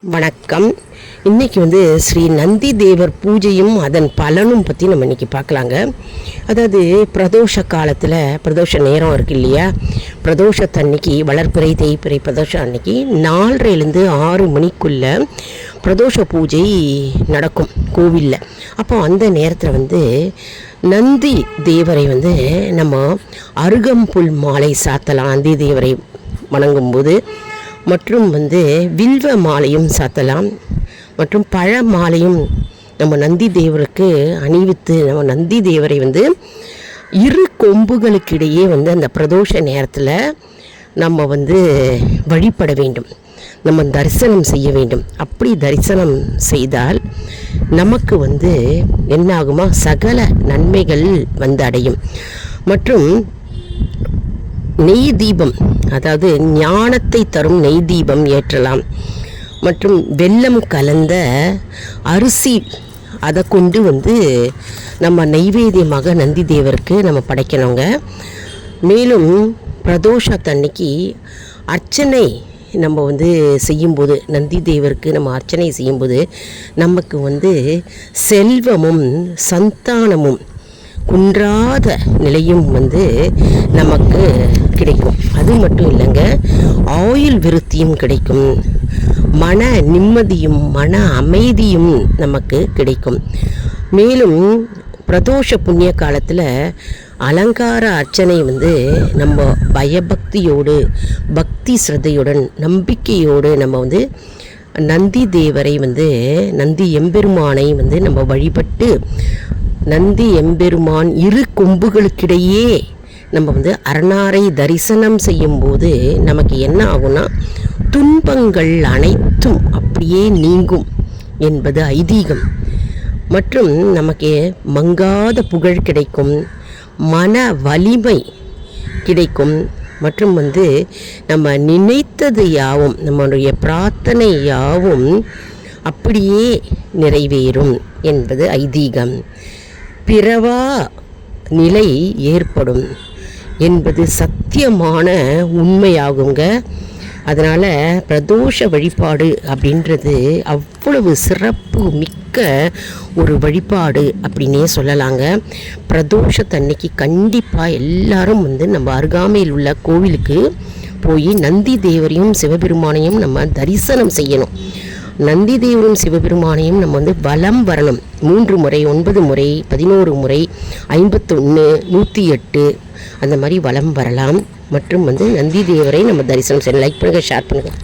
வணக்கம். இன்றைக்கி ஸ்ரீ நந்தி தேவர் பூஜையும் அதன் பலனும் பற்றி நம்ம இன்றைக்கி பார்க்கலாங்க. அதாவது பிரதோஷ காலத்தில் பிரதோஷ நேரம் இருக்குது இல்லையா, பிரதோஷத்தன்னைக்கு வளர்ப்பிறை தேய்பிறை பிரதோஷம் அன்னைக்கு 4:30லேருந்து 6 மணிக்குள்ளே பிரதோஷ பூஜை நடக்கும் கோவிலில். அப்போ அந்த நேரத்தில் நந்தி தேவரை நம்ம அருகம்புல் மாலை சாத்தலாம். நந்தி தேவரை வணங்கும்போது மற்றும் வில்வ மாலையும் சாத்தலாம். மற்றும் பழ மாலையும் நம்ம நந்தி தேவருக்கு அணிவித்து நம்ம நந்தி தேவரை இரு கொம்புகளுக்கிடையே அந்த பிரதோஷ நேரத்தில் நம்ம வழிபட வேண்டும், நம்ம தரிசனம் செய்ய வேண்டும். அப்படி தரிசனம் செய்தால் நமக்கு என்ன ஆகுமா, சகல நன்மைகள் அடையும். மற்றும் நெய் தீபம், அதாவது ஞானத்தை தரும் நெய் தீபம் ஏற்றலாம். மற்றும் வெல்லம் கலந்த அரிசி அதை கொண்டு நம்ம நைவேத்தியமாக நந்தி தேவருக்கு நம்ம படைக்கணுங்க. மேலும் பிரதோஷத்தன்னைக்கு அர்ச்சனை நம்ம செய்யும்போது, நந்தி தேவருக்கு நம்ம அர்ச்சனை செய்யும்போது நமக்கு செல்வமும் சந்தானமும் குன்றாத நிலையும் நமக்கு கிடைக்கும். அது மட்டும் இல்லைங்க, ஆயுள் விருத்தியும் கிடைக்கும், மன நிம்மதியும் மன அமைதியும் நமக்கு கிடைக்கும். மேலும் பிரதோஷ புண்ணிய காலத்தில் அலங்கார அர்ச்சனை நம்ம பயபக்தியோடு பக்தி ஸ்ரத்தையுடன் நம்பிக்கையோடு நம்ம நந்தி தேவரை நந்தி எம்பெருமானை நம்ம வழிபட்டு நந்தி எம்பெருமான் இரு கொம்புகளுக்கிடையே நம்ம அரணாரை தரிசனம் செய்யும்போது நமக்கு என்ன ஆகும்னா, துன்பங்கள் அனைத்தும் அப்படியே நீங்கும் என்பது ஐதீகம். மற்றும் நமக்கு மங்காத புகழ் கிடைக்கும், மன வலிமை கிடைக்கும். மற்றும் நம்ம நினைத்தது யாவும், நம்முடைய பிரார்த்தனை யாவும் அப்படியே நிறைவேறும் என்பது ஐதீகம். பிறவா நிலை ஏற்படும் என்பது சத்தியமான உண்மையாகுங்க. அதனால் பிரதோஷ வழிபாடு அப்படின்றது அவ்வளவு சிறப்பு மிக்க ஒரு வழிபாடு அப்படின்னே சொல்லலாங்க. பிரதோஷத்தன்னைக்கு கண்டிப்பாக எல்லாரும் நம்ம அருகாமையில் உள்ள கோவிலுக்கு போய் நந்தி தேவரையும் சிவபெருமானையும் நம்ம தரிசனம் செய்யணும். நந்தி தேவரும் சிவபெருமானையும் நம்ம வலம் வரணும். 3 முறை, 9 முறை, 11 முறை, 51, 108 அந்த மாதிரி வலம் வரலாம். மற்றும் நந்தி தேவரை நம்ம தரிசனம் செய்யணும். லைக் பண்ணுங்கள், ஷேர் பண்ணுங்கள்.